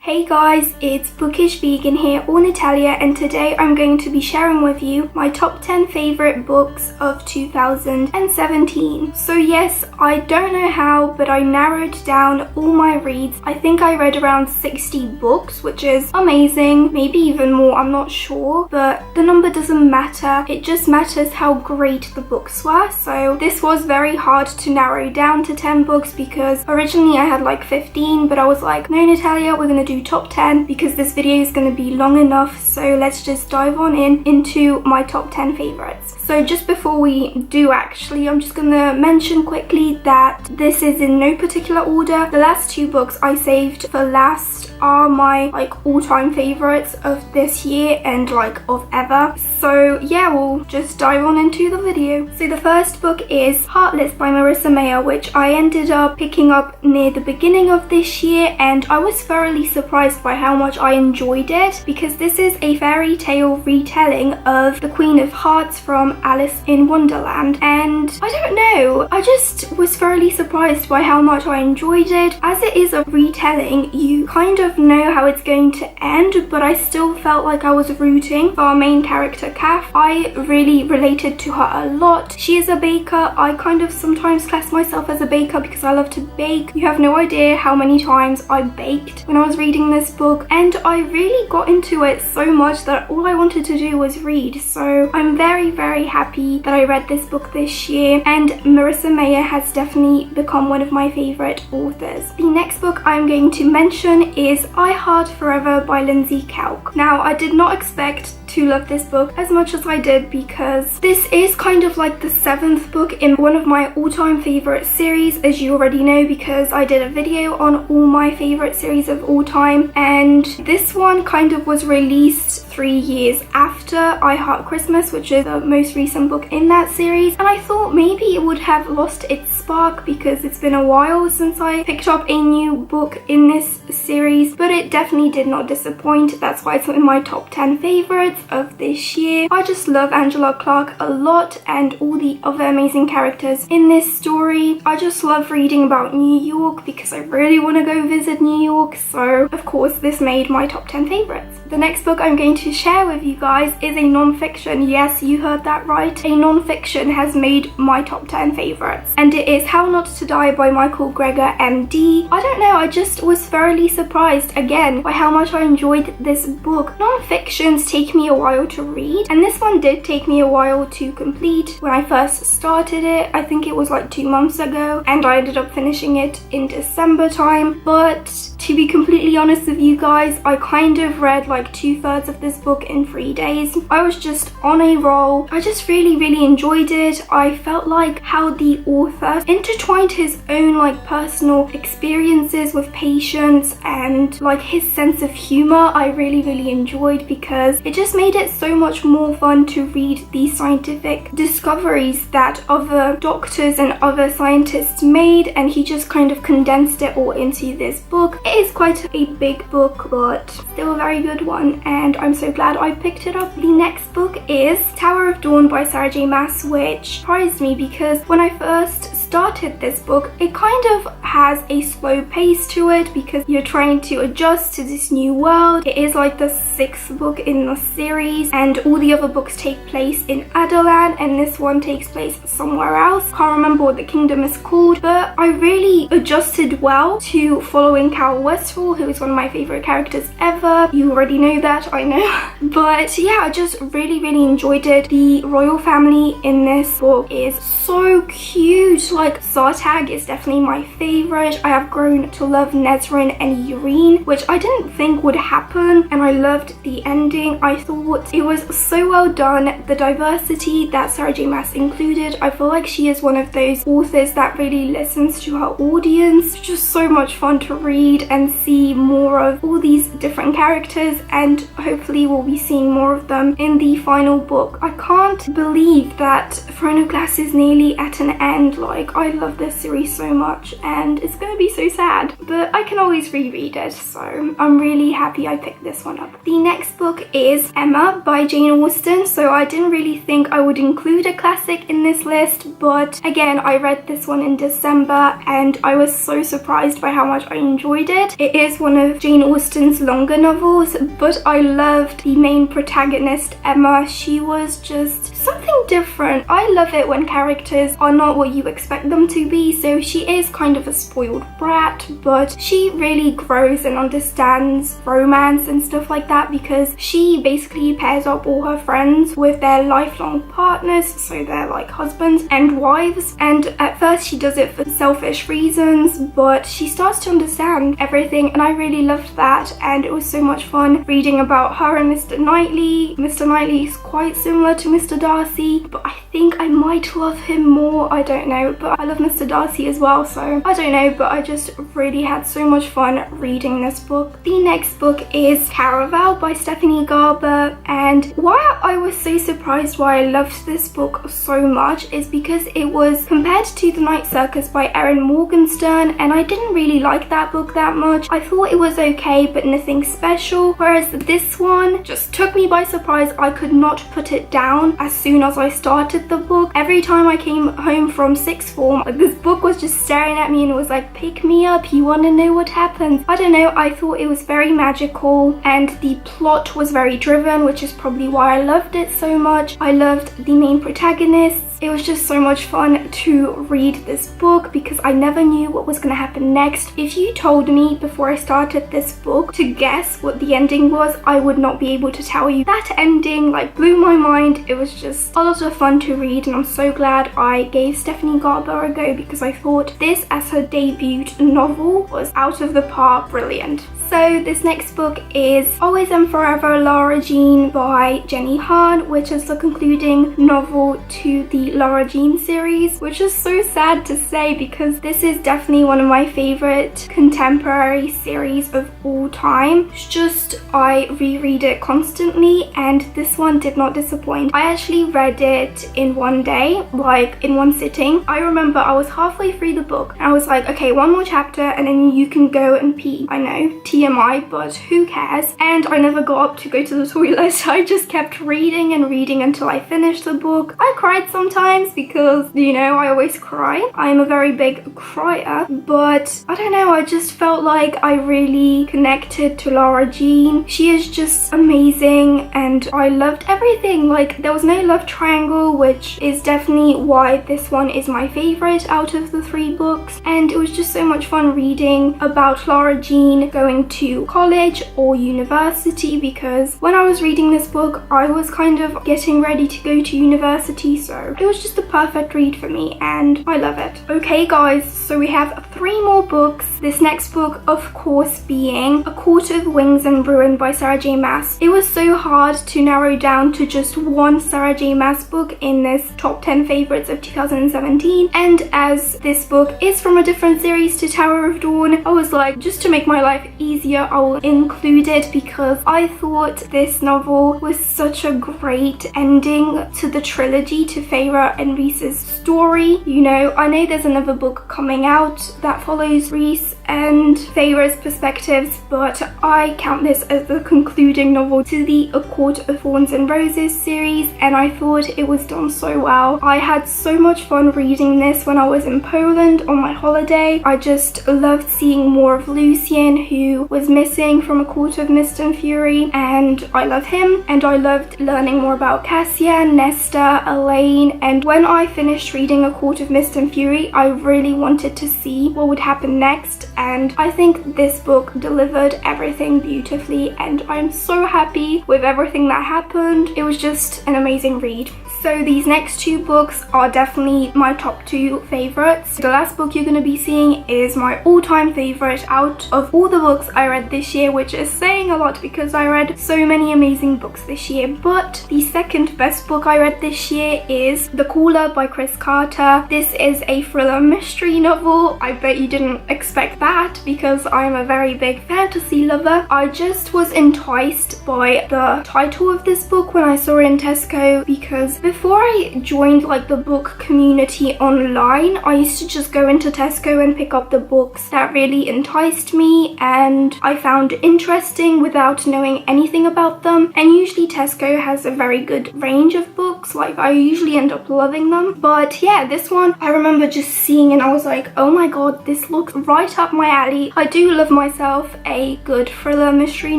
Hey guys, it's Bookish Vegan here, or Natalia, and today I'm going to be sharing with you my top 10 favorite books of 2017. So yes, I don't know how, but I narrowed down all my reads. I think I read around 60 books, which is amazing, maybe even more, I'm not sure, but the number doesn't matter. It just matters how great the books were. So this was very hard to narrow down to 10 books because originally I had like 15, but I was like, no Natalia, we're gonna do top 10 because this video is going to be long enough, so let's just dive on into my top 10 favorites. So just before we do, actually, I'm just going to mention quickly that this is in no particular order. The last two books I saved for last are my all-time favorites of this year and of ever. So yeah, we'll just dive on into the video. So the first book is Heartless by Marissa Meyer, which I ended up picking up near the beginning of this year, and I was thoroughly surprised by how much I enjoyed it because this is a fairy tale retelling of the Queen of Hearts from Alice in Wonderland, and I don't know, I just was thoroughly surprised by how much I enjoyed it. As it is a retelling, you kind of know how it's going to end, but I still felt like I was rooting for our main character, Kath. I really related to her a lot. She is a baker. I kind of sometimes class myself as a baker because I love to bake. You have no idea how many times I baked when I was reading this book, and I really got into it so much that all I wanted to do was read. So I'm very happy that I read this book this year, and Marissa Meyer has definitely become one of my favorite authors. The next book I'm going to mention is I Heart Forever by Lindsay Kelk. Now, I did not expect to love this book as much as I did because this is kind of like the 7th book in one of my all-time favorite series, as you already know, because I did a video on all my favorite series of all time, and this one kind of was released 3 years after I Heart Christmas, which is the most recent book in that series, and I thought maybe it would have lost its spark because it's been a while since I picked up a new book in this series, but it definitely did not disappoint. That's why it's in my top 10 favorites of this year. I just love Angela Clark a lot and all the other amazing characters in this story. I just love reading about New York because I really want to go visit New York, so of course this made my top 10 favorites. The next book I'm going to share with you guys is a non-fiction. Yes, you heard that right. A non-fiction has made my top 10 favorites, and it is How Not to Die by Michael Greger, MD. I don't know, I just was thoroughly surprised again by how much I enjoyed this book. Non-fictions take me a while to read, and this one did take me a while to complete. When I first started it, I think it was like 2 months ago, and I ended up finishing it in December time. But to be completely honest with you guys, I kind of read like 2/3 of this book in 3 days. I was just on a roll. I just really enjoyed it. I felt like how the author intertwined his own personal experiences with patients and his sense of humor. I really enjoyed because it just made it so much more fun to read these scientific discoveries that other doctors and other scientists made, and he just kind of condensed it all into this book. It is quite a big book, but still a very good one, and I'm so glad I picked it up. The next book is Tower of Dawn by Sarah J Maas, which surprised me because when I first started this book, it kind of has a slow pace to it because you're trying to adjust to this new world. It is like the 6th book in the series, and all the other books take place in Adolan, and this one takes place somewhere else. Can't remember what the kingdom is called, but I really adjusted well to following Cal Westfall, who is one of my favorite characters ever. You already know that, I know. But yeah, I just really enjoyed it. The royal family in this book is so cute. Sartag is definitely my favorite. I have grown to love Nezrin and Yrene, which I didn't think would happen, and I loved the ending. I thought it was so well done. The diversity that Sarah J Maas included, I feel like she is one of those authors that really listens to her audience. It's just so much fun to read and see more of all these different characters, and hopefully we'll be seeing more of them in the final book. I can't believe that Throne of Glass is nearly at an end. Like, I love this series so much and it's gonna be so sad, but I can always reread it, so I'm really happy I picked this one up. The next book is Emma by Jane Austen. So I didn't really think I would include a classic in this list, but again, I read this one in December and I was so surprised by how much I enjoyed it. It is one of Jane Austen's longer novels, but I loved the main protagonist, Emma. She was just something different. I love it when characters are not what you expect them to be. So she is kind of a spoiled brat, but she really grows and understands romance and stuff like that, because she basically pairs up all her friends with their lifelong partners, so they're like husbands and wives. And at first she does it for selfish reasons, but she starts to understand everything, and I really loved that. And it was so much fun reading about her and Mr. Knightley. Mr. Knightley is quite similar to Mr. Darcy, but I think I might love him more, I don't know, but I love Mr. Darcy as well, so I don't know, but I just really had so much fun reading this book. The next book is Caraval by Stephanie Garber, and why I was so surprised why I loved this book so much is because it was compared to The Night Circus by Erin Morgenstern, and I didn't really like that book that much. I thought it was okay, but nothing special, whereas this one just took me by surprise. I could not put it down as soon as I started the book. Every time I came home from sixth form, like, this book was just staring at me and it was like, pick me up, you want to know what happens? I don't know, I thought it was very magical and the plot was very driven, which is probably why I loved it so much. I loved the main protagonists. It was just so much fun to read this book because I never knew what was going to happen next. If you told me before I started this book to guess what the ending was, I would not be able to tell you. That ending like blew my mind. It was just a lot of fun to read, and I'm so glad I gave Stephanie Garber a go because I thought this as her debut novel was out of the park brilliant. So this next book is Always and Forever Lara Jean by Jenny Han, which is the concluding novel to the Lara Jean series, which is so sad to say because this is definitely one of my favorite contemporary series of all time. It's just I reread it constantly and this one did not disappoint. I actually read it in one day, like in one sitting. I remember I was halfway through the book and I was like, okay, one more chapter and then you can go and pee. I know, TMI, but who cares? And I never got up to go to the toilet, so I just kept reading and reading until I finished the book. I cried sometimes because, you know, I always cry. I'm a very big crier, but I don't know, I just felt like I really connected to Lara Jean. She is just amazing and I loved everything. Like, there was no love triangle, which is definitely why this one is my favorite out of the three books. And it was just so much fun reading about Lara Jean going to college or university, because when I was reading this book I was kind of getting ready to go to university, so it was just the perfect read for me and I love it. Okay guys, so we have 3 more books. This next book of course being A Court of Wings and Ruin by Sarah J Maas. It was so hard to narrow down to just one Sarah J Maas book in this top 10 favorites of 2017, and as this book is from a different series to Tower of Dawn, I was like, just to make my life easier, I will include it because I thought this novel was such a great ending to the trilogy, to Feyre and Rhys's story. You know, I know there's another book coming out that follows Rhys and Feyre's perspectives, but I count this as the concluding novel to the A Court of Thorns and Roses series, and I thought it was done so well. I had so much fun reading this when I was in Poland on my holiday. I just loved seeing more of Lucien, who was missing from A Court of Mist and Fury, and I love him. And I loved learning more about Cassia, Nesta, Elaine, and when I finished reading A Court of Mist and Fury, I really wanted to see what would happen next, and I think this book delivered everything beautifully and I'm so happy with everything that happened. It was just an amazing read. So these next 2 books are definitely my top 2 favorites. The last book you're going to be seeing is my all-time favorite out of all the books I read this year, which is saying a lot because I read so many amazing books this year. But the second best book I read this year is The Caller by Chris Carter. This is a thriller mystery novel. I bet you didn't expect that because I'm a very big fantasy lover. I just was enticed by the title of this book when I saw it in Tesco, because before I joined like the book community online, I used to just go into Tesco and pick up the books that really enticed me and I found interesting without knowing anything about them. And usually Tesco has a very good range of books, like I usually end up loving them. But yeah, this one I remember just seeing and I was like, oh my god, this looks right up my alley. I do love myself a good thriller mystery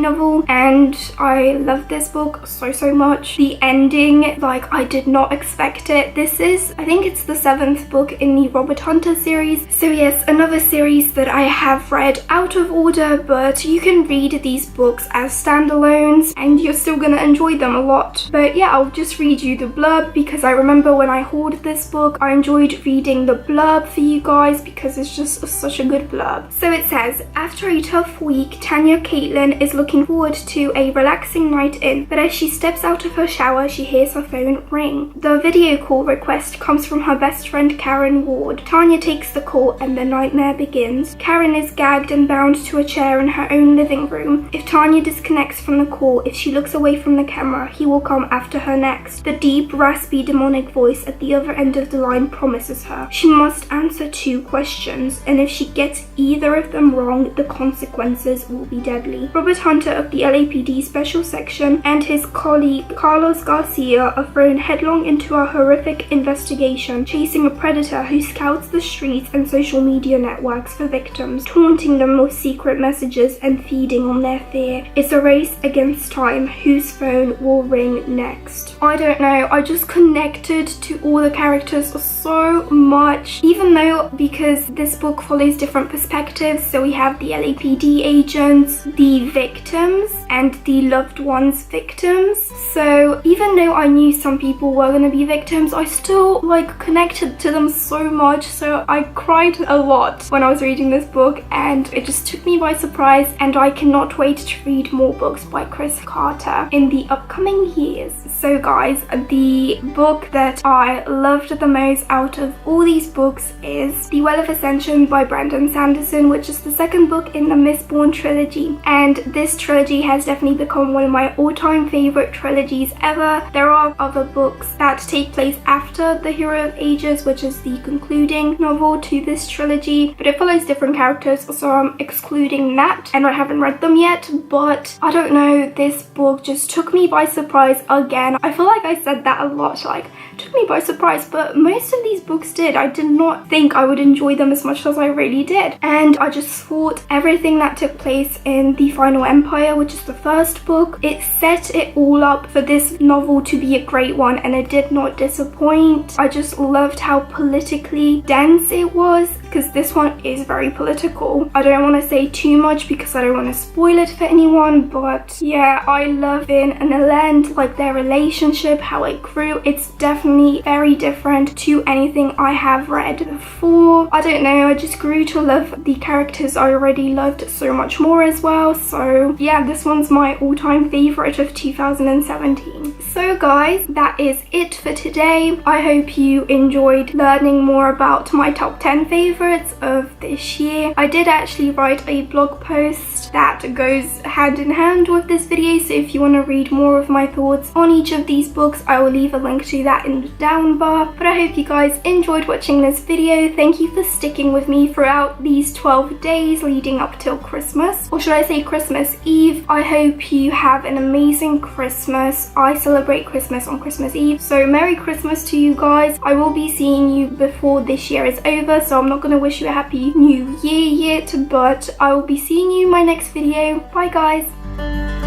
novel and I love this book so much. The ending, like I did not expect it. This is, I think it's the 7th book in the Robert Hunter series. So yes, another series that I have read out of order, but you can read these books as standalones and you're still gonna enjoy them a lot. But yeah, I'll just read you the blurb because I remember when I hauled this book, I enjoyed reading the blurb for you guys because it's just such a good blurb. So it says, after a tough week, Tanya Caitlin is looking forward to a relaxing night in, but as she steps out of her shower, she hears her phone ring. The video call request comes from her best friend Karen Ward. Tanya takes the call and the nightmare begins. Karen is gagged and bound to a chair in her own living room. If Tanya disconnects from the call, if she looks away from the camera, he will come after her next. The deep, raspy, demonic voice at the other end of the line promises her she must answer 2 questions, and if she gets either of them wrong, the consequences will be deadly. Robert Hunter of the LAPD Special Section and his colleague Carlos Garcia are thrown headlong into a horrific investigation, chasing a predator who scouts the streets and social media networks for victims, taunting them with secret messages and feeding on their fear. It's a race against time. Whose phone will ring next? I don't know, I just connected to all the characters so much, even though because this book follows different perspectives. So we have the LAPD agents, the victims, and the loved ones' victims. So even though I knew some people were going to be victims, I still like connected to them so much. So I cried a lot when I was reading this book and it just took me by surprise, and I cannot wait to read more books by Chris Carter in the upcoming years. So guys, the book that I loved the most out of all these books is The Well of Ascension by Brandon Sanderson, which is the 2nd book in the Mistborn trilogy. And this trilogy has definitely become one of my all-time favorite trilogies ever. There are other books that take place after The Hero of Ages, which is the concluding novel to this trilogy, but it follows different characters, so I'm excluding that and I haven't read them yet. But I don't know, this book just took me by surprise again. I feel like I said that a lot, like took me by surprise, but most of these books did. I did not think I would enjoy them as much as I really did, and I just thought everything that took place in The Final Empire, which is the 1st book, it set it all up for this novel to be a great one, and it did not disappoint. I just loved how politically dense it was, because this one is very political. I don't want to say too much because I don't want to spoil it for anyone, but yeah, I love Finn and Elend, like their relationship, how it grew. It's definitely very different to anything I have read before. I don't know, I just grew to love the characters I already loved so much more as well. So yeah, this one's my all-time favorite of 2017. So guys, that is it for today. I hope you enjoyed learning more about my top 10 favorites of this year. I did actually write a blog post that goes hand in hand with this video, so if you want to read more of my thoughts on each of these books, I will leave a link to that in the down bar. But I hope you guys enjoyed watching this video. Thank you for sticking with me throughout these 12 days leading up till Christmas, or should I say Christmas Eve. I hope you have an amazing Christmas. I celebrate Christmas on Christmas Eve, so Merry Christmas to you guys. I will be seeing you before this year is over, so I'm not going to wish you a happy new year yet, but I will be seeing you in my next video. Bye guys.